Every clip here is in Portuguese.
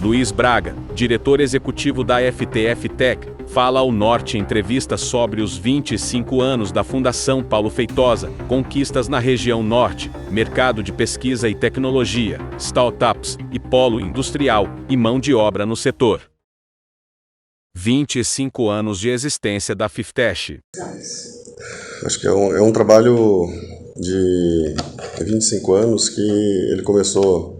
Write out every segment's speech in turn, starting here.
Luiz Braga, diretor executivo da FTF Tech, fala ao Norte em entrevista sobre os 25 anos da Fundação Paulo Feitosa, conquistas na região Norte, mercado de pesquisa e tecnologia, startups e polo industrial e mão de obra no setor. 25 anos de existência da FIFTech. Acho que é um trabalho de 25 anos que ele começou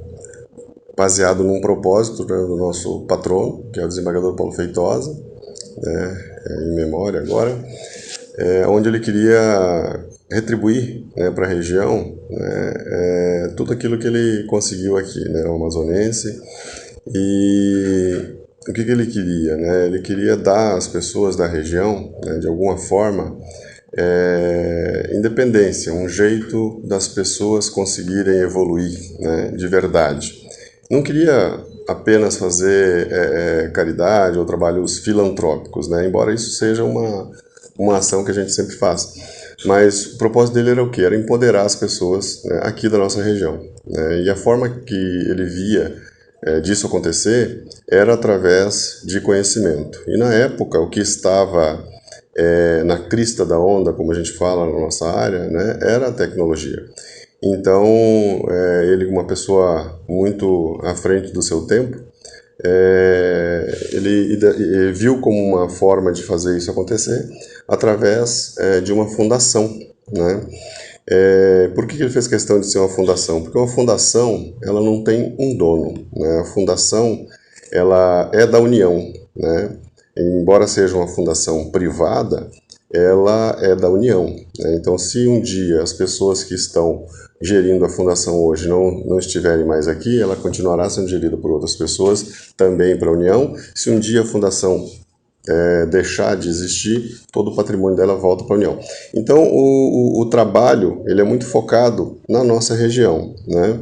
baseado num propósito, né, do nosso patrono, que é o desembargador Paulo Feitosa, em memória agora, onde ele queria retribuir, né, para a região, né, tudo aquilo que ele conseguiu aqui, né, o amazonense. E o que ele queria, né? Ele queria dar às pessoas da região, né, de alguma forma, independência, um jeito das pessoas conseguirem evoluir, né, de verdade. Não queria apenas fazer caridade ou trabalhos filantrópicos, né, embora isso seja uma ação que a gente sempre faz. Mas o propósito dele era o quê? Era empoderar as pessoas, né, aqui da nossa região, né, e a forma que ele via disso acontecer era através de conhecimento. E na época, o que estava na crista da onda, como a gente fala na nossa área, né, era a tecnologia. Então, ele, uma pessoa muito à frente do seu tempo, ele viu como uma forma de fazer isso acontecer através de uma fundação, né? Por que ele fez questão de ser uma fundação? Porque uma fundação, ela não tem um dono, né? A fundação, ela é da União, né? Embora seja uma fundação privada, ela é da União, né? Então, se um dia as pessoas que estão gerindo a fundação hoje não estiverem mais aqui, ela continuará sendo gerida por outras pessoas, também para a União. Se um dia a fundação deixar de existir, todo o patrimônio dela volta para a União. Então, o trabalho ele é muito focado na nossa região, né?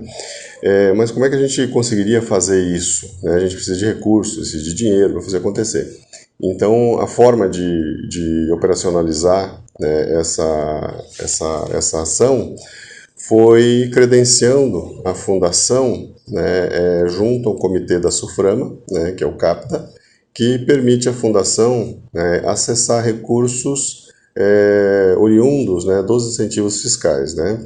Mas como é que a gente conseguiria fazer isso, né? A gente precisa de recursos, precisa de dinheiro para fazer acontecer. Então, a forma de operacionalizar, né, essa ação foi credenciando a fundação, né, junto ao comitê da SUFRAMA, né, que é o CAPTA, que permite à fundação acessar recursos oriundos, né, dos incentivos fiscais, né?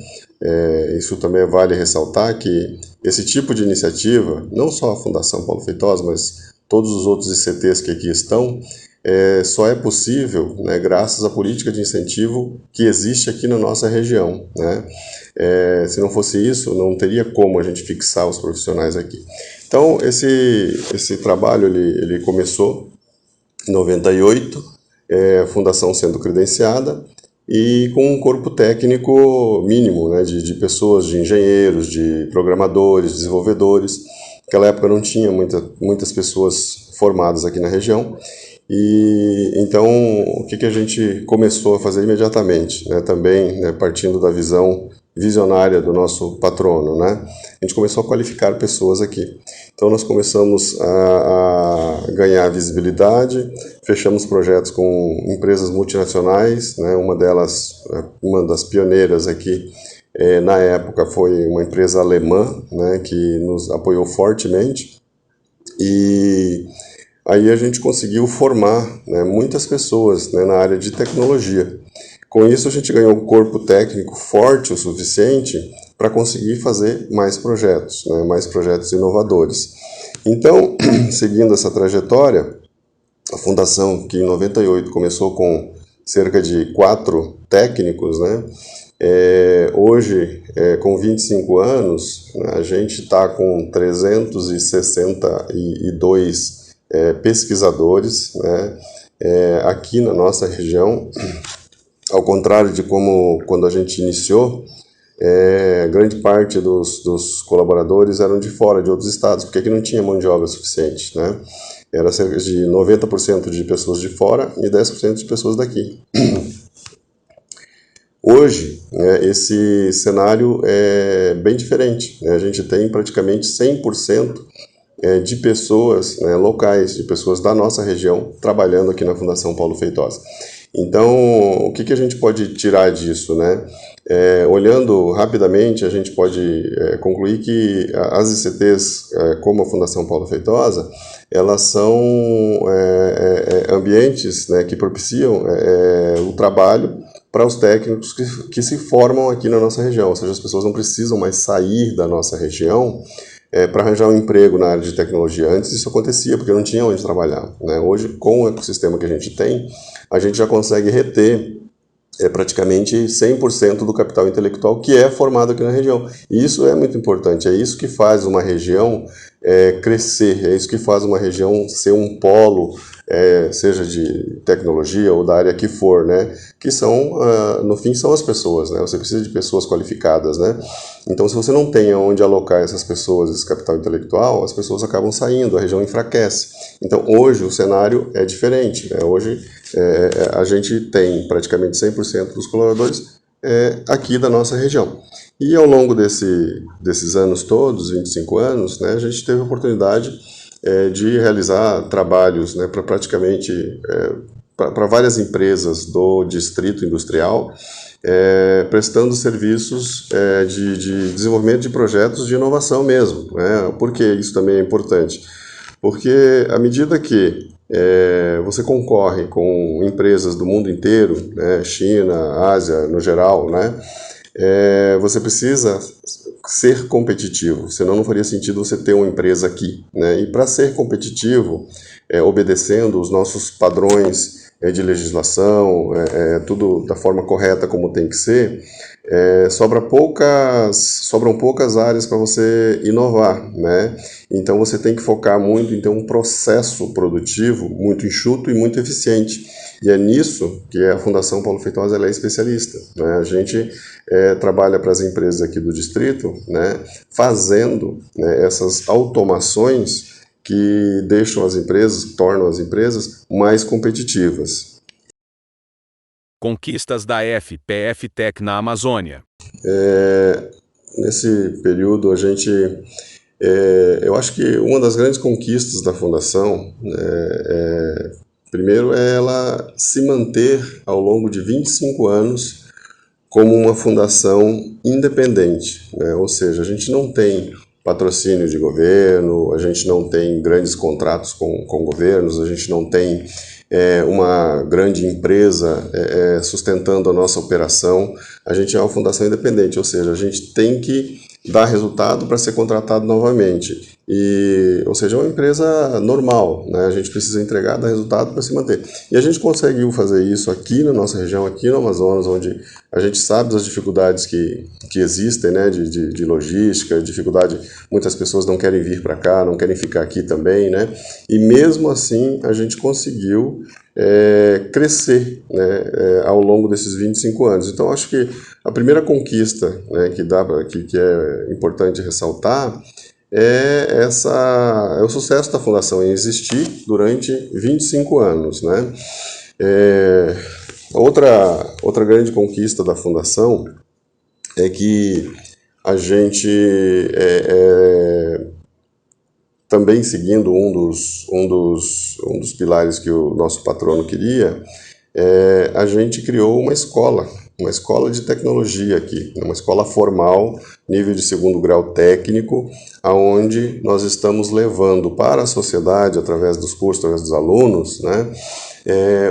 Isso também vale ressaltar que esse tipo de iniciativa, não só a Fundação Paulo Feitosa, mas todos os outros ICTs que aqui estão, só é possível, né, graças à política de incentivo que existe aqui na nossa região, né? Se não fosse isso, não teria como a gente fixar os profissionais aqui. Então, esse trabalho ele começou em 98, a fundação sendo credenciada e com um corpo técnico mínimo, né, de pessoas, de engenheiros, de programadores, desenvolvedores. Naquela época não tinha muitas pessoas formadas aqui na região. E então, o que a gente começou a fazer imediatamente, né, também, né, partindo da visão visionária do nosso patrono, né, a gente começou a qualificar pessoas aqui. Então, nós começamos a ganhar visibilidade, fechamos projetos com empresas multinacionais, né, uma das pioneiras aqui, na época, foi uma empresa alemã, né, que nos apoiou fortemente. E aí a gente conseguiu formar, né, muitas pessoas, né, na área de tecnologia. Com isso a gente ganhou um corpo técnico forte o suficiente para conseguir fazer mais projetos, né, mais projetos inovadores. Então, seguindo essa trajetória, a fundação, que em 98 começou com cerca de 4 técnicos, né, hoje, com 25 anos, a gente está com 362 pesquisadores, né, aqui na nossa região. Ao contrário de como quando a gente iniciou, grande parte dos colaboradores eram de fora, de outros estados, porque aqui não tinha mão de obra suficiente, né? Era cerca de 90% de pessoas de fora e 10% de pessoas daqui. Hoje, esse cenário é bem diferente, né? A gente tem praticamente 100% de pessoas, né, locais, de pessoas da nossa região, trabalhando aqui na Fundação Paulo Feitosa. Então, o que a gente pode tirar disso, né? Olhando rapidamente, a gente pode concluir que as ICTs, como a Fundação Paulo Feitosa, elas são ambientes, né, que propiciam o trabalho para os técnicos que se formam aqui na nossa região, ou seja, as pessoas não precisam mais sair da nossa região para arranjar um emprego na área de tecnologia. Antes isso acontecia, porque não tinha onde trabalhar, né? Hoje, com o ecossistema que a gente tem, a gente já consegue reter praticamente 100% do capital intelectual que é formado aqui na região. E isso é muito importante, é isso que faz uma região crescer, é isso que faz uma região ser um polo, seja de tecnologia ou da área que for, né? Que são, no fim, são as pessoas, né? Você precisa de pessoas qualificadas, né? Então, se você não tem onde alocar essas pessoas, esse capital intelectual, as pessoas acabam saindo, a região enfraquece. Então, hoje o cenário é diferente, né? Hoje a gente tem praticamente 100% dos colaboradores aqui da nossa região. E ao longo desses anos todos, 25 anos, né, a gente teve a oportunidade de realizar trabalhos, né, para praticamente para várias empresas do distrito industrial, prestando serviços de desenvolvimento de projetos de inovação mesmo, né? Por que isso também é importante? Porque à medida que você concorre com empresas do mundo inteiro, né, China, Ásia no geral, né, você precisa ser competitivo, senão não faria sentido você ter uma empresa aqui, né? E para ser competitivo, obedecendo os nossos padrões de legislação, tudo da forma correta como tem que ser, sobram poucas áreas para você inovar, né? Então você tem que focar muito em ter um processo produtivo muito enxuto e muito eficiente. E é nisso que a Fundação Paulo Feitosa ela é especialista, né? A gente trabalha para as empresas aqui do distrito, né, fazendo, né, essas automações que deixam as empresas, tornam as empresas mais competitivas. Conquistas da FPF Tech na Amazônia. Nesse período, eu acho que uma das grandes conquistas da Fundação, primeiro, é ela se manter ao longo de 25 anos como uma fundação independente, né? Ou seja, a gente não tem patrocínio de governo, a gente não tem grandes contratos com governos, a gente não tem uma grande empresa sustentando a nossa operação. A gente é uma fundação independente, ou seja, a gente tem que dar resultado para ser contratado novamente. Ou seja, é uma empresa normal, né? A gente precisa entregar, dar resultado para se manter. E a gente conseguiu fazer isso aqui na nossa região, aqui no Amazonas, onde a gente sabe das dificuldades que existem, né? De logística, dificuldade, muitas pessoas não querem vir para cá, não querem ficar aqui também, né? E mesmo assim a gente conseguiu crescer, né, ao longo desses 25 anos. Então, acho que a primeira conquista, né, que é importante ressaltar é o sucesso da Fundação em existir durante 25 anos, né? Outra grande conquista da Fundação é que a gente também seguindo um dos pilares que o nosso patrono queria, a gente criou uma escola de tecnologia aqui, uma escola formal, nível de segundo grau técnico, aonde nós estamos levando para a sociedade, através dos cursos, através dos alunos, né,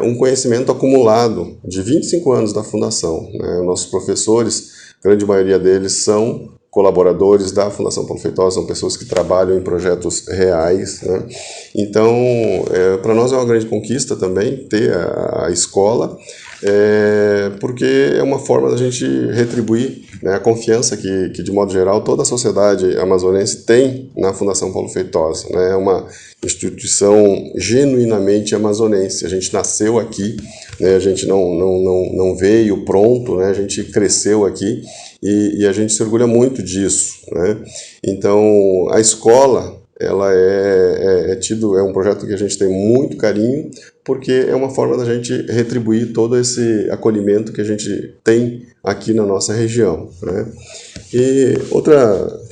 um conhecimento acumulado de 25 anos da Fundação, né? Nossos professores, a grande maioria deles são colaboradores da Fundação Paulo Feitosa, são pessoas que trabalham em projetos reais, né? Então, para nós é uma grande conquista também ter a escola, porque é uma forma da gente retribuir, né, a confiança que, de modo geral, toda a sociedade amazonense tem na Fundação Paulo Feitosa, né? É uma instituição genuinamente amazonense. A gente nasceu aqui, né? A gente não veio pronto, né? A gente cresceu aqui e a gente se orgulha muito disso, né? Então, a escola ela é um projeto que a gente tem muito carinho, porque é uma forma da gente retribuir todo esse acolhimento que a gente tem aqui na nossa região, né? E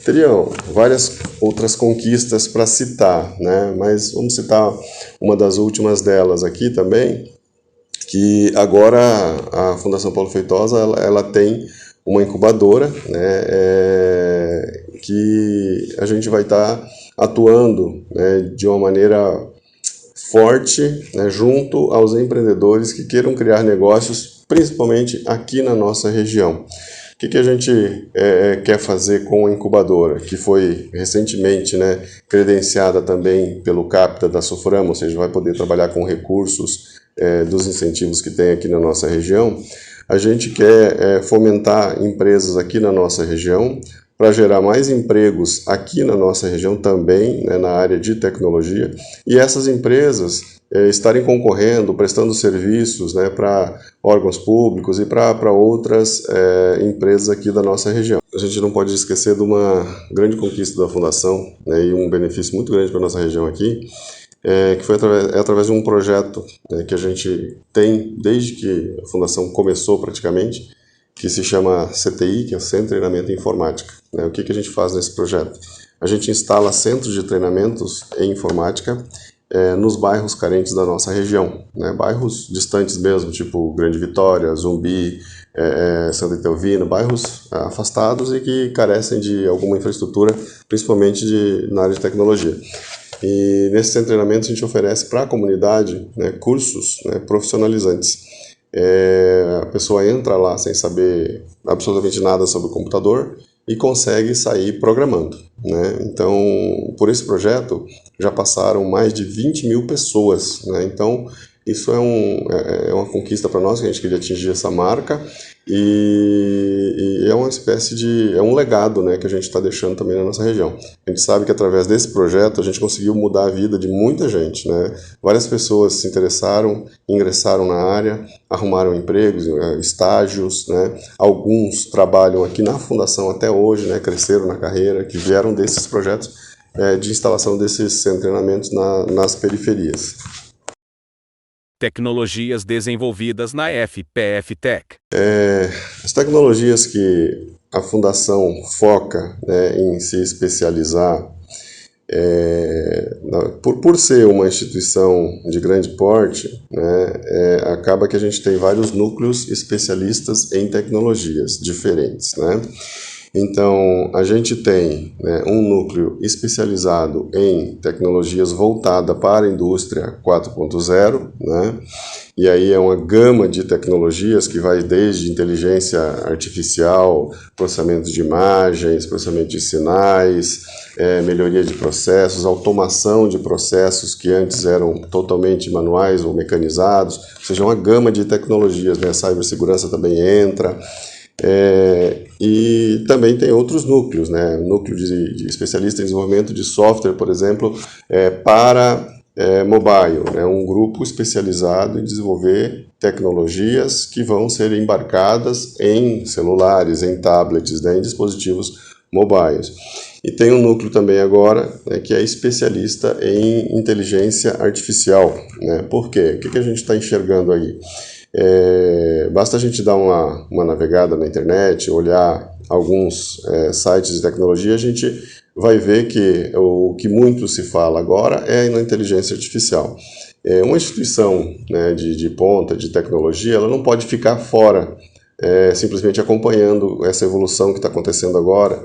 teriam várias outras conquistas para citar, né? Mas vamos citar uma das últimas delas aqui também, que agora a Fundação Paulo Feitosa ela tem uma incubadora, né, que a gente vai estar atuando, né, de uma maneira forte, né, junto aos empreendedores que queiram criar negócios, principalmente aqui na nossa região. O que a gente quer fazer com a incubadora, que foi recentemente, né, credenciada também pelo Capta da Suframa, ou seja, vai poder trabalhar com recursos dos incentivos que tem aqui na nossa região. A gente quer fomentar empresas aqui na nossa região para gerar mais empregos aqui na nossa região também, né, na área de tecnologia, e essas empresas estarem concorrendo, prestando serviços, né, para órgãos públicos e para outras empresas aqui da nossa região. A gente não pode esquecer de uma grande conquista da Fundação, né, e um benefício muito grande para a nossa região aqui, que foi através de um projeto, né, que a gente tem desde que a Fundação começou praticamente, que se chama CTI, que é o Centro de Treinamento em Informática. Né? O que a gente faz nesse projeto? A gente instala centros de treinamentos em informática nos bairros carentes da nossa região, né? Bairros distantes mesmo, tipo Grande Vitória, Zumbi, Santa Etelvina, bairros afastados e que carecem de alguma infraestrutura, principalmente na área de tecnologia. E nesse centro de treinamento a gente oferece para a comunidade, né, cursos, né, profissionalizantes. A pessoa entra lá sem saber absolutamente nada sobre o computador e consegue sair programando, né? Então, por esse projeto já passaram mais de 20 mil pessoas, né? Então, isso é uma conquista para nós, que a gente queria atingir essa marca, e é uma espécie é um legado, né, que a gente está deixando também na nossa região. A gente sabe que através desse projeto a gente conseguiu mudar a vida de muita gente, né? Várias pessoas se interessaram, ingressaram na área, arrumaram empregos, estágios, né? Alguns trabalham aqui na Fundação até hoje, né, cresceram na carreira, que vieram desses projetos de instalação desses centros de treinamentos nas periferias. Tecnologias desenvolvidas na FPF Tech. As tecnologias que a Fundação foca, né, em se especializar, por ser uma instituição de grande porte, né, acaba que a gente tem vários núcleos especialistas em tecnologias diferentes, né? Então, a gente tem, né, um núcleo especializado em tecnologias voltada para a indústria 4.0, né? E aí é uma gama de tecnologias que vai desde inteligência artificial, processamento de imagens, processamento de sinais, melhoria de processos, automação de processos que antes eram totalmente manuais ou mecanizados, ou seja, uma gama de tecnologias, né? A cibersegurança também entra. E também tem outros núcleos, né? Núcleo de especialista em desenvolvimento de software, por exemplo, para mobile, né? Um grupo especializado em desenvolver tecnologias que vão ser embarcadas em celulares, em tablets, né? Em dispositivos mobiles. E tem um núcleo também agora, né, que é especialista em inteligência artificial, né? Por quê? O que a gente está enxergando aí? Basta a gente dar uma navegada na internet, olhar alguns sites de tecnologia, a gente vai ver que o que muito se fala agora é na inteligência artificial. Uma instituição, né, de ponta, de tecnologia, ela não pode ficar fora, simplesmente acompanhando essa evolução que está acontecendo agora,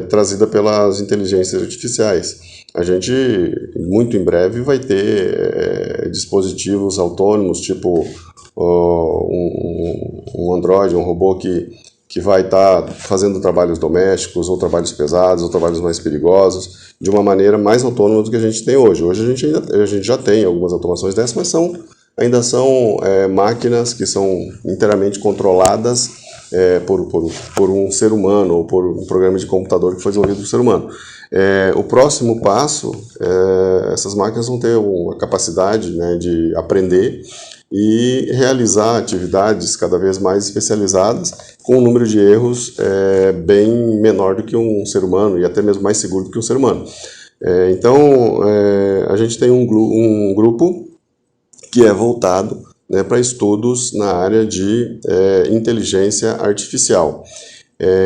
trazida pelas inteligências artificiais. A gente, muito em breve, vai ter dispositivos autônomos, tipo um Android, um robô que vai estar fazendo trabalhos domésticos, ou trabalhos pesados, ou trabalhos mais perigosos, de uma maneira mais autônoma do que a gente tem hoje. Hoje a gente já tem algumas automações dessas, mas ainda são máquinas que são inteiramente controladas por um ser humano, ou por um programa de computador que foi desenvolvido por um ser humano. O próximo passo, essas máquinas vão ter uma capacidade, né, de aprender e realizar atividades cada vez mais especializadas, com um número de erros bem menor do que um ser humano, e até mesmo mais seguro do que um ser humano. Então, a gente tem um grupo que é voltado, né, para estudos na área de inteligência artificial.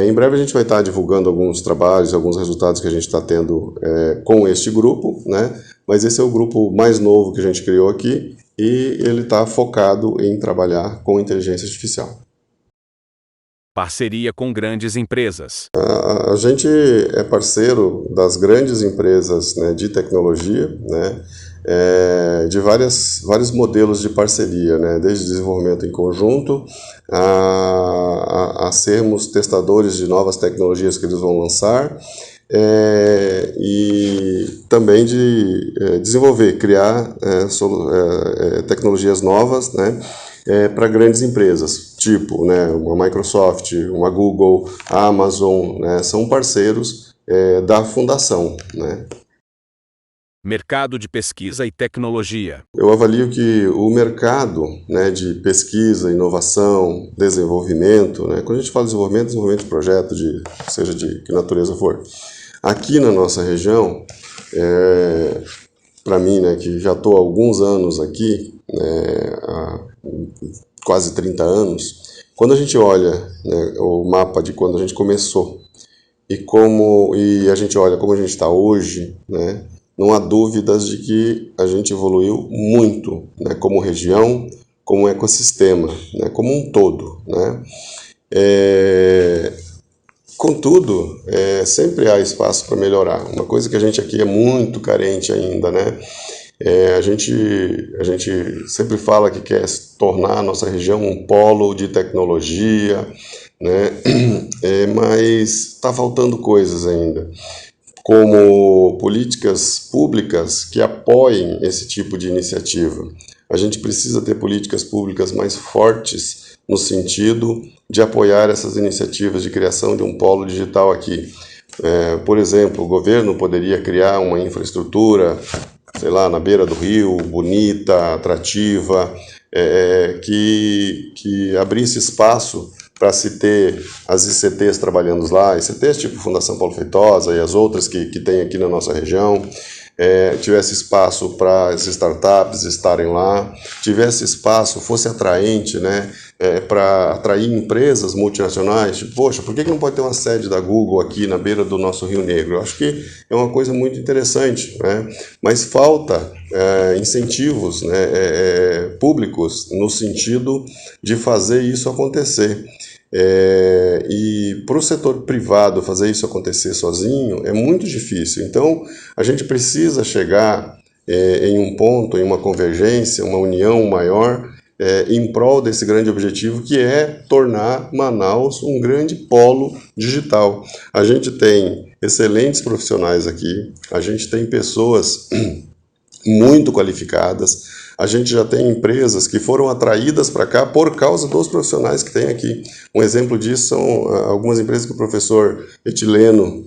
Em breve a gente vai estar divulgando alguns trabalhos, alguns resultados que a gente está tendo com este grupo, né? Mas esse é o grupo mais novo que a gente criou aqui, e ele está focado em trabalhar com inteligência artificial. Parceria com grandes empresas. A gente é parceiro das grandes empresas, né, de tecnologia, né, de vários modelos de parceria, né, desde desenvolvimento em conjunto a sermos testadores de novas tecnologias que eles vão lançar, e também de desenvolver, criar tecnologias novas, né, para grandes empresas, tipo, né, uma Microsoft, uma Google, a Amazon, né, são parceiros da fundação, né. Mercado de pesquisa e tecnologia. Eu avalio que o mercado, né, de pesquisa, inovação, desenvolvimento, né, quando a gente fala de desenvolvimento de projeto, seja de que natureza for, aqui na nossa região, para mim, né, que já estou há alguns anos aqui, há quase 30 anos, quando a gente olha, né, o mapa de quando a gente começou e a gente olha como a gente está hoje, né, não há dúvidas de que a gente evoluiu muito, né, como região, como ecossistema, né, como um todo, né. Contudo, sempre há espaço para melhorar. Uma coisa que a gente aqui é muito carente ainda, né? A gente sempre fala que quer tornar a nossa região um polo de tecnologia, né? Mas está faltando coisas ainda, como políticas públicas que apoiem esse tipo de iniciativa. A gente precisa ter políticas públicas mais fortes no sentido de apoiar essas iniciativas de criação de um polo digital aqui. Por exemplo, o governo poderia criar uma infraestrutura, sei lá, na beira do rio, bonita, atrativa, que abrisse espaço para se ter as ICTs trabalhando lá, ICTs tipo Fundação Paulo Feitosa e as outras que tem aqui na nossa região, tivesse espaço para as startups estarem lá, tivesse espaço, fosse atraente, né, para atrair empresas multinacionais, tipo, poxa, por que não pode ter uma sede da Google aqui na beira do nosso Rio Negro? Eu acho que é uma coisa muito interessante, né, mas falta incentivos, né, públicos no sentido de fazer isso acontecer. E para o setor privado fazer isso acontecer sozinho é muito difícil. Então, a gente precisa chegar em um ponto, em uma convergência, uma união maior, em prol desse grande objetivo, que é tornar Manaus um grande polo digital. A gente tem excelentes profissionais aqui, a gente tem pessoas muito qualificadas. A gente já tem empresas que foram atraídas para cá por causa dos profissionais que tem aqui. Um exemplo disso são algumas empresas que o professor Etileno,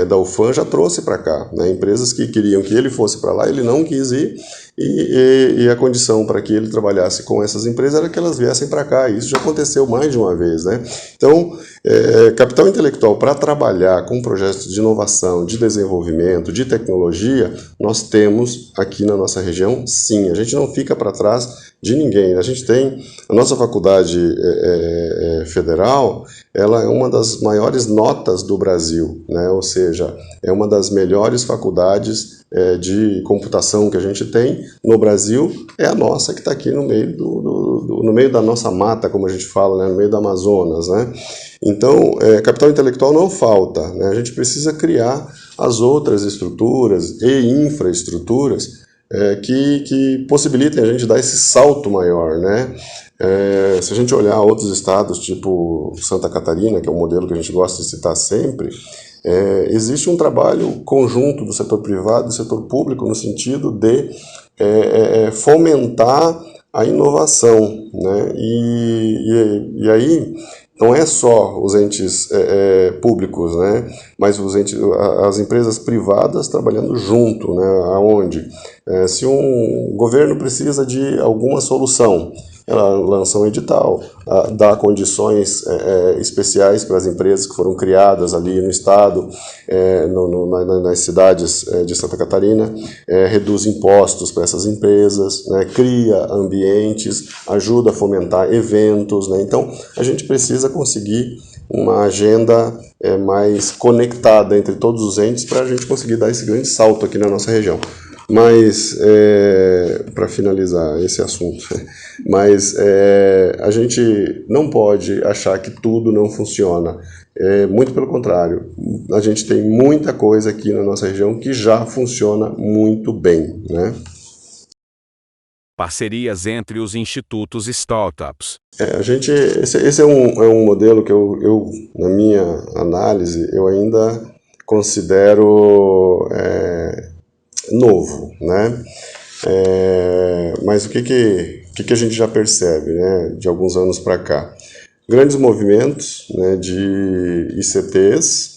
da UFAM, já trouxe para cá, né? Empresas que queriam que ele fosse para lá, ele não quis ir, e a condição para que ele trabalhasse com essas empresas era que elas viessem para cá. Isso já aconteceu mais de uma vez, né? Então, capital intelectual para trabalhar com projetos de inovação, de desenvolvimento, de tecnologia, nós temos aqui na nossa região, sim. A gente não fica para trás de ninguém. A gente tem a nossa faculdade federal, ela é uma das maiores notas do Brasil, né? Ou seja, é uma das melhores faculdades de computação que a gente tem no Brasil, é a nossa que está aqui no meio no meio da nossa mata, como a gente fala, né? No meio do Amazonas, né? Então, capital intelectual não falta, né? A gente precisa criar as outras estruturas e infraestruturas que possibilitem a gente dar esse salto maior, né? Se a gente olhar outros estados, tipo Santa Catarina, que é um modelo que a gente gosta de citar sempre, existe um trabalho conjunto do setor privado e do setor público no sentido de fomentar a inovação, né? E aí não é só os entes públicos, né? Mas as empresas privadas trabalhando junto, né? Aonde se um governo precisa de alguma solução, ela lança um edital, dá condições especiais para as empresas que foram criadas ali no estado, nas cidades de Santa Catarina, reduz impostos para essas empresas, né, cria ambientes, ajuda a fomentar eventos, né? Então, a gente precisa conseguir uma agenda mais conectada entre todos os entes para a gente conseguir dar esse grande salto aqui na nossa região. Mas, para finalizar esse assunto, mas a gente não pode achar que tudo não funciona. Muito pelo contrário, a gente tem muita coisa aqui na nossa região que já funciona muito bem, né? Parcerias entre os institutos e startups. Esse é um modelo que na minha análise, eu ainda considero novo, né? Mas o que a gente já percebe, né, de alguns anos para cá? Grandes movimentos, né, de ICTs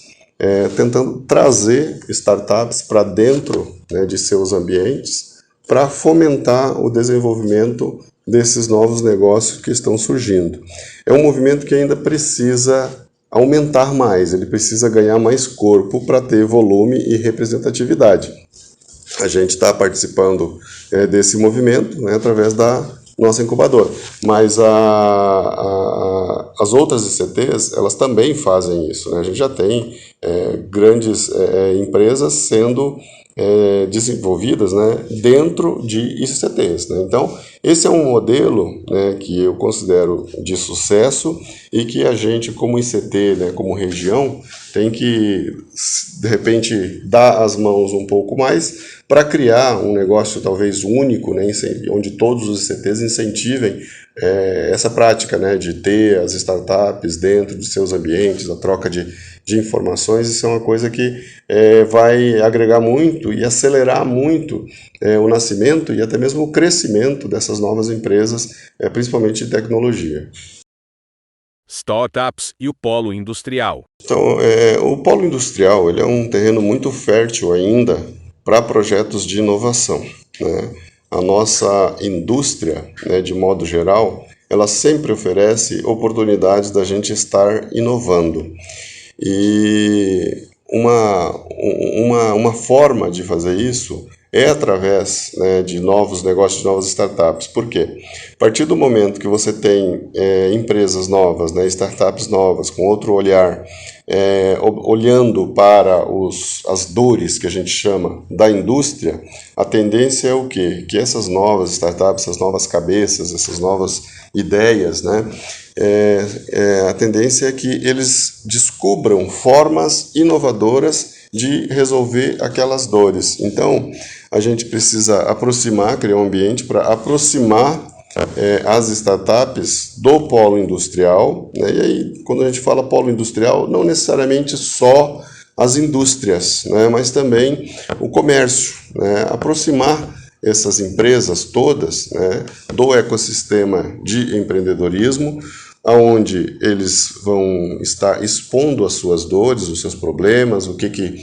tentando trazer startups para dentro, né, de seus ambientes para fomentar o desenvolvimento desses novos negócios que estão surgindo. É um movimento que ainda precisa aumentar mais, ele precisa ganhar mais corpo para ter volume e representatividade. A gente está participando desse movimento, né, através da nossa incubadora, mas as outras ICTs, elas também fazem isso, né? A gente já tem grandes empresas sendo desenvolvidas, né, dentro de ICTs, né? Então, esse é um modelo, né, que eu considero de sucesso e que a gente, como ICT, né, como região, tem que, de repente, dar as mãos um pouco mais para criar um negócio talvez único, né, onde todos os ICTs incentivem essa prática, né, de ter as startups dentro de seus ambientes, a troca de informações. Isso é uma coisa que vai agregar muito e acelerar muito o nascimento e até mesmo o crescimento dessas novas empresas, principalmente de tecnologia. Startups e o polo industrial. Então, o polo industrial ele é um terreno muito fértil ainda para projetos de inovação, né? A nossa indústria, né, de modo geral, ela sempre oferece oportunidades da gente estar inovando. E uma forma de fazer isso é através, né, de novos negócios, de novas startups. Por quê? A partir do momento que você tem empresas novas, né, startups novas, com outro olhar, olhando para as dores que a gente chama da indústria, a tendência é o quê? Que essas novas startups, essas novas cabeças, essas novas ideias, né, a tendência é que eles descubram formas inovadoras de resolver aquelas dores. Então, a gente precisa criar um ambiente para aproximar as startups do polo industrial, né? E aí, quando a gente fala polo industrial, não necessariamente só as indústrias, né, mas também o comércio, né? Aproximar essas empresas todas, né, do ecossistema de empreendedorismo, onde eles vão estar expondo as suas dores, os seus problemas, o que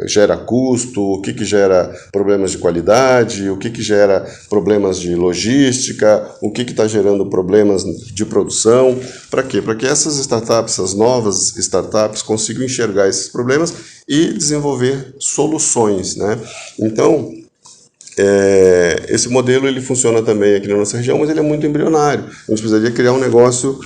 gera custo, o que gera problemas de qualidade, o que gera problemas de logística, o que está gerando problemas de produção. Para quê? Para que essas startups, essas novas startups, consigam enxergar esses problemas e desenvolver soluções, né? Então, esse modelo ele funciona também aqui na nossa região, mas ele é muito embrionário. A gente precisaria criar um negócio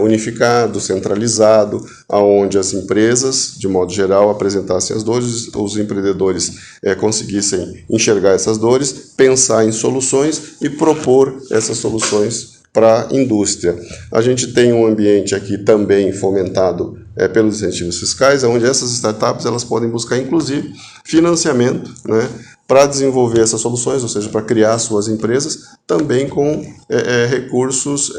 unificado, centralizado, onde as empresas, de modo geral, apresentassem as dores, os empreendedores conseguissem enxergar essas dores, pensar em soluções e propor essas soluções para a indústria. A gente tem um ambiente aqui também fomentado pelos incentivos fiscais, onde essas startups elas podem buscar, inclusive, financiamento, né, para desenvolver essas soluções, ou seja, para criar suas empresas, também com recursos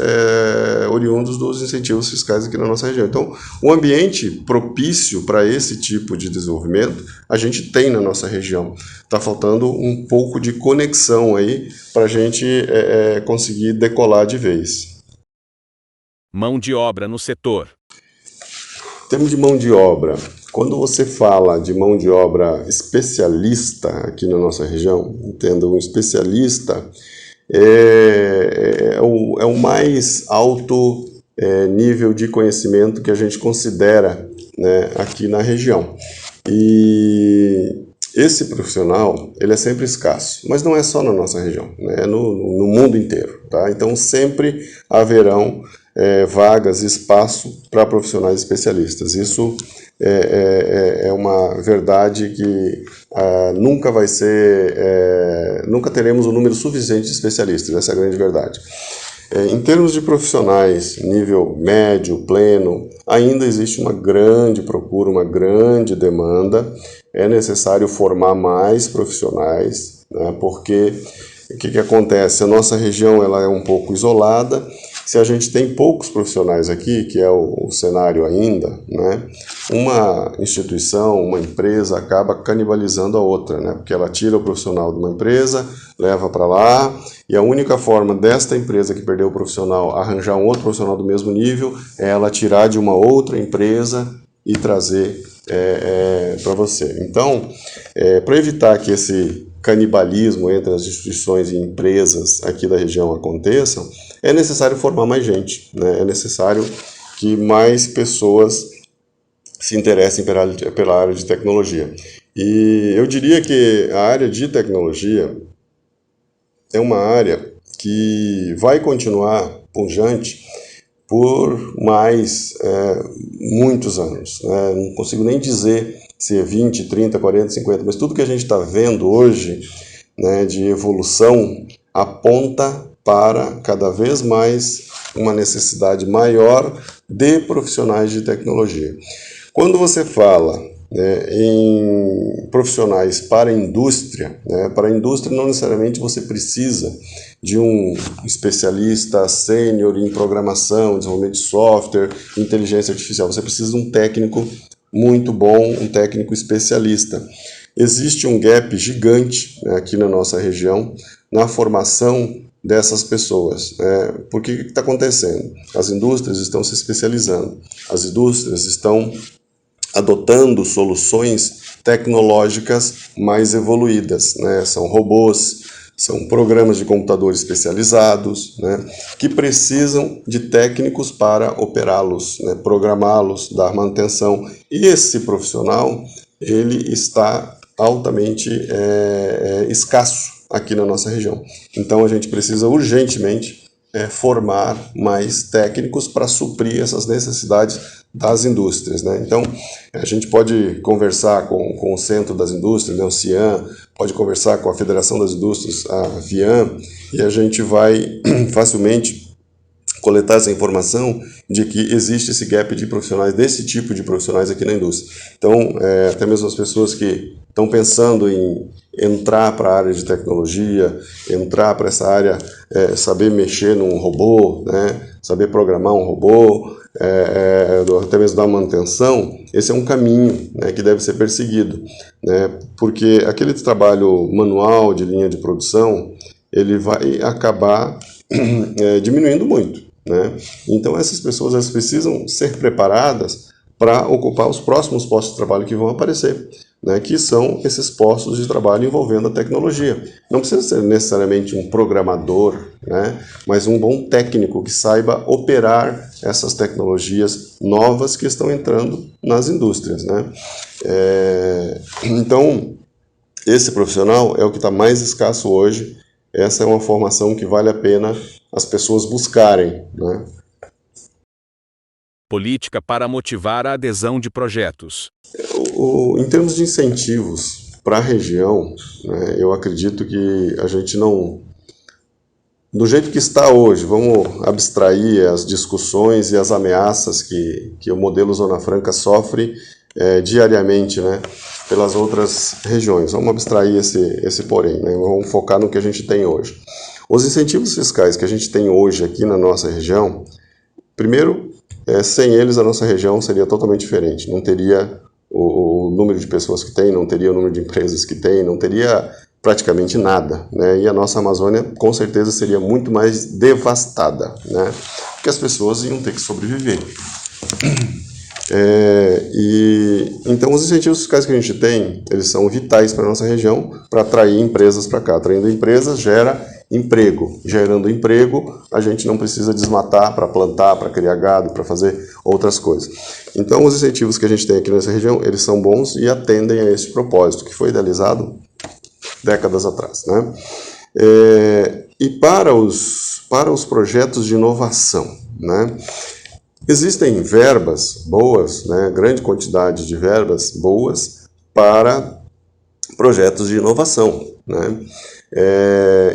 oriundos dos incentivos fiscais aqui na nossa região. Então, o ambiente propício para esse tipo de desenvolvimento, a gente tem na nossa região. Está faltando um pouco de conexão aí para a gente conseguir decolar de vez. Mão de obra no setor. Em termos de mão de obra, quando você fala de mão de obra especialista aqui na nossa região, entenda, um especialista é o mais alto nível de conhecimento que a gente considera, né, aqui na região. E esse profissional, ele é sempre escasso, mas não é só na nossa região, né, é no mundo inteiro, tá? Então sempre haverão vagas e espaço para profissionais especialistas. Isso é uma verdade que nunca vai ser, nunca teremos um número suficiente de especialistas, essa é a grande verdade. Em termos de profissionais, nível médio, pleno, ainda existe uma grande procura, uma grande demanda. É necessário formar mais profissionais, né? Porque o que acontece? A nossa região ela é um pouco isolada. Se a gente tem poucos profissionais aqui, que é o cenário ainda, né? Uma instituição, uma empresa acaba canibalizando a outra, né? Porque ela tira o profissional de uma empresa, leva para lá, e a única forma desta empresa que perdeu o profissional arranjar um outro profissional do mesmo nível é ela tirar de uma outra empresa e trazer para você. Então, para evitar que esse canibalismo entre as instituições e empresas aqui da região aconteçam, é necessário formar mais gente, né? É necessário que mais pessoas se interessem pela área de tecnologia. E eu diria que a área de tecnologia é uma área que vai continuar pujante por mais muitos anos, né? Não consigo nem dizer se é 20, 30, 40, 50, mas tudo que a gente está vendo hoje, né, de evolução aponta para cada vez mais uma necessidade maior de profissionais de tecnologia. Quando você fala, né, em profissionais para a indústria, né, para a indústria não necessariamente você precisa de um especialista sênior em programação, desenvolvimento de software, inteligência artificial. Você precisa de um técnico muito bom, um técnico especialista. Existe um gap gigante, né, aqui na nossa região na formação dessas pessoas. Por que está acontecendo? As indústrias estão se especializando, as indústrias estão adotando soluções tecnológicas mais evoluídas, né? São robôs, são programas de computador especializados, né, que precisam de técnicos para operá-los, né, programá-los, dar manutenção. E esse profissional ele está altamente escasso aqui na nossa região. Então a gente precisa urgentemente formar mais técnicos para suprir essas necessidades das indústrias, né? Então, a gente pode conversar com o Centro das Indústrias, né, o CIAM, pode conversar com a Federação das Indústrias, a FIAM, e a gente vai facilmente coletar essa informação de que existe esse gap de profissionais, desse tipo de profissionais aqui na indústria. Então, até mesmo as pessoas que estão pensando em entrar para a área de tecnologia, entrar para essa área, saber mexer num robô, né, saber programar um robô, até mesmo dar manutenção, esse é um caminho, né, que deve ser perseguido, né, porque aquele trabalho manual de linha de produção, ele vai acabar diminuindo muito, né? Então essas pessoas elas precisam ser preparadas para ocupar os próximos postos de trabalho que vão aparecer, né, que são esses postos de trabalho envolvendo a tecnologia. Não precisa ser necessariamente um programador, né, mas um bom técnico que saiba operar essas tecnologias novas que estão entrando nas indústrias, né? Então, esse profissional é o que está mais escasso hoje. Essa é uma formação que vale a pena as pessoas buscarem, né? Política para motivar a adesão de projetos. Em termos de incentivos para a região, né, eu acredito que a gente não... Do jeito que está hoje, vamos abstrair as discussões e as ameaças que o modelo Zona Franca sofre diariamente, né, pelas outras regiões. Vamos abstrair esse porém, né, vamos focar no que a gente tem hoje. Os incentivos fiscais que a gente tem hoje aqui na nossa região, primeiro, sem eles a nossa região seria totalmente diferente. Não teria o número de pessoas que tem, não teria o número de empresas que tem, não teria praticamente nada, né? E a nossa Amazônia com certeza seria muito mais devastada, né? Porque as pessoas iam ter que sobreviver. Então os incentivos fiscais que a gente tem, eles são vitais para a nossa região, para atrair empresas para cá. Atraindo empresas gera emprego. Gerando emprego, a gente não precisa desmatar para plantar, para criar gado, para fazer outras coisas. Então os incentivos que a gente tem aqui nessa região, eles são bons e atendem a esse propósito, que foi idealizado décadas atrás, né? E para os projetos de inovação, né? Existem verbas boas, né, grande quantidade de verbas boas para projetos de inovação, né?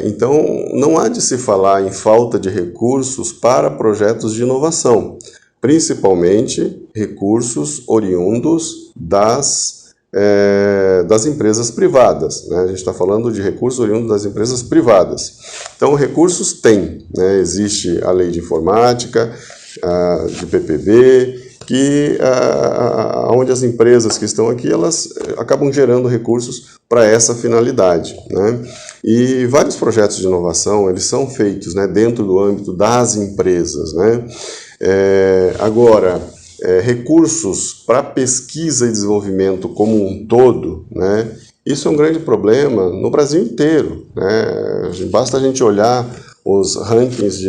Então, não há de se falar em falta de recursos para projetos de inovação, principalmente recursos oriundos das empresas privadas, né? A gente está falando de recursos oriundos das empresas privadas. Então, recursos tem, né? Existe a lei de informática, de PPB, onde as empresas que estão aqui, elas acabam gerando recursos para essa finalidade, né? E vários projetos de inovação, eles são feitos, né, dentro do âmbito das empresas, né? Agora, recursos para pesquisa e desenvolvimento como um todo, né? Isso é um grande problema no Brasil inteiro, né? Basta a gente olhar os rankings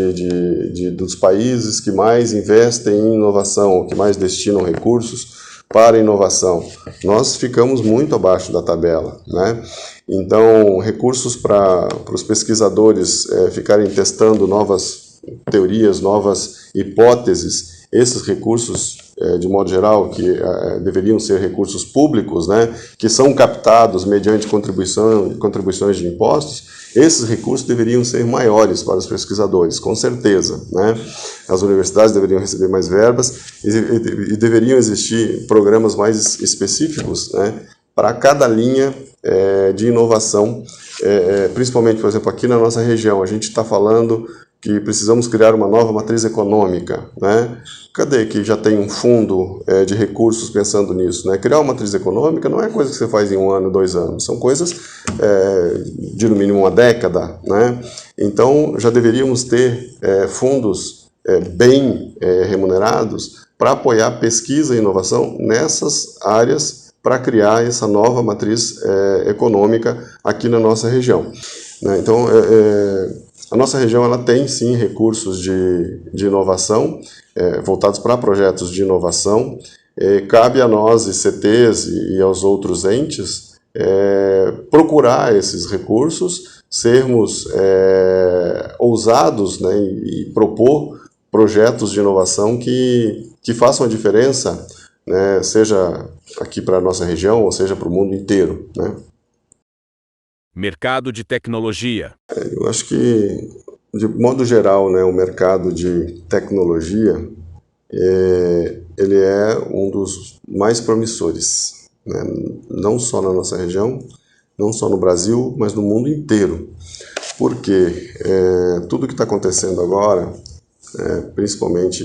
dos países que mais investem em inovação, que mais destinam recursos para inovação. Nós ficamos muito abaixo da tabela, né? Então, recursos para os pesquisadores ficarem testando novas teorias, novas hipóteses, esses recursos, de modo geral, que deveriam ser recursos públicos, né, que são captados mediante contribuições de impostos, esses recursos deveriam ser maiores para os pesquisadores, com certeza, né? As universidades deveriam receber mais verbas e deveriam existir programas mais específicos, né, para cada linha de inovação, principalmente, por exemplo, aqui na nossa região, a gente está falando que precisamos criar uma nova matriz econômica, né? Cadê que já tem um fundo de recursos pensando nisso, né? Criar uma matriz econômica não é coisa que você faz em 1 ano, 2 anos, são coisas de no mínimo uma década, né? Então já deveríamos ter fundos bem remunerados para apoiar pesquisa e inovação nessas áreas para criar essa nova matriz econômica aqui na nossa região, né? Então, a nossa região ela tem sim recursos de inovação voltados para projetos de inovação. Cabe a nós, ICTs e aos outros entes, procurar esses recursos, sermos ousados, né, e propor projetos de inovação que façam a diferença, né, seja aqui para a nossa região ou seja para o mundo inteiro, né? Mercado de tecnologia. Eu acho que, de modo geral, né, o mercado de tecnologia ele é um dos mais promissores, né? Não só na nossa região, não só no Brasil, mas no mundo inteiro. Porque tudo que está acontecendo agora, principalmente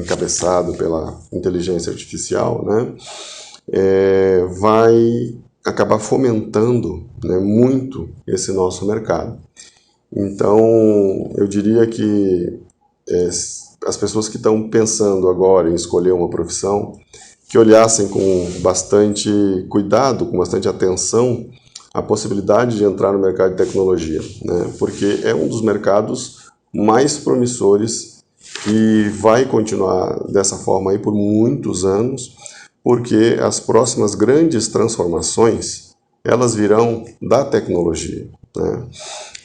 encabeçado pela inteligência artificial, né, vai acabar fomentando, né, muito esse nosso mercado. Então, eu diria que as pessoas que estão pensando agora em escolher uma profissão, que olhassem com bastante cuidado, com bastante atenção, a possibilidade de entrar no mercado de tecnologia, né, porque é um dos mercados mais promissores e vai continuar dessa forma aí por muitos anos, porque as próximas grandes transformações, elas virão da tecnologia, né?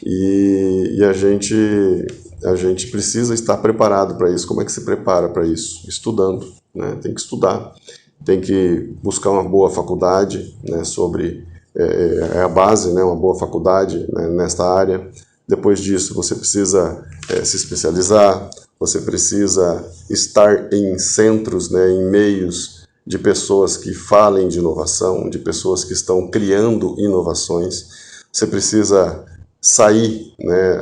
E a gente precisa estar preparado para isso. Como é que se prepara para isso? Estudando, né? Tem que estudar, tem que buscar uma boa faculdade, né, a base, né, uma boa faculdade, né, nesta área. Depois disso, você precisa se especializar, você precisa estar em centros, né, em meios de pessoas que falem de inovação, de pessoas que estão criando inovações. Você precisa sair, né,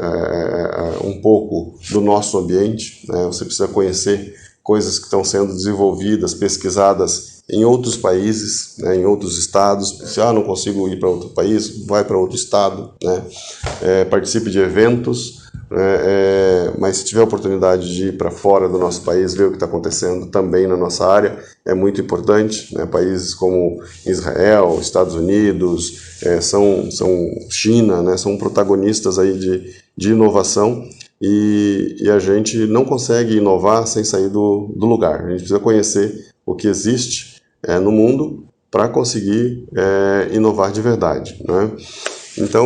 um pouco do nosso ambiente, né? Você precisa conhecer coisas que estão sendo desenvolvidas, pesquisadas em outros países, né, em outros estados. Se não consigo ir para outro país, vai para outro estado, né? Participe de eventos, mas se tiver a oportunidade de ir para fora do nosso país, ver o que está acontecendo também na nossa área, é muito importante, né? Países como Israel, Estados Unidos, são China, né? São protagonistas aí de inovação e a gente não consegue inovar sem sair do lugar. A gente precisa conhecer o que existe no mundo para conseguir inovar de verdade, né? Então,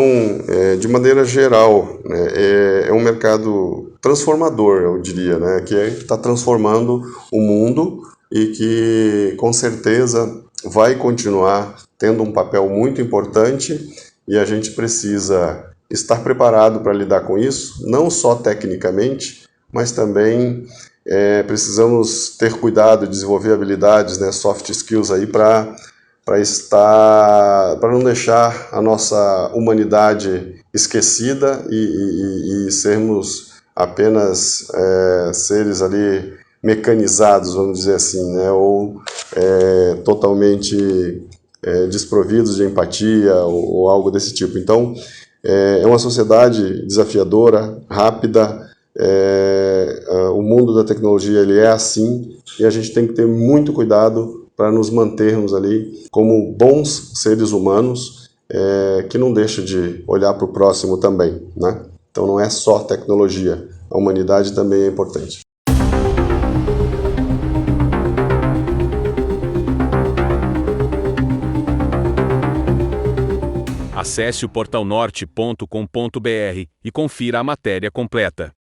de maneira geral, né, é um mercado transformador, eu diria, né? Que está transformando o mundo e que com certeza vai continuar tendo um papel muito importante, e a gente precisa estar preparado para lidar com isso, não só tecnicamente, mas também precisamos ter cuidado, desenvolver habilidades, né, soft skills aí para não deixar a nossa humanidade esquecida e sermos apenas seres ali mecanizados, vamos dizer assim, né, ou totalmente desprovidos de empatia ou algo desse tipo. Então, é uma sociedade desafiadora, rápida. O mundo da tecnologia ele é assim, e a gente tem que ter muito cuidado para nos mantermos ali como bons seres humanos, que não deixa de olhar para o próximo também, né? Então não é só tecnologia, a humanidade também é importante. Acesse o portalnorte.com.br e confira a matéria completa.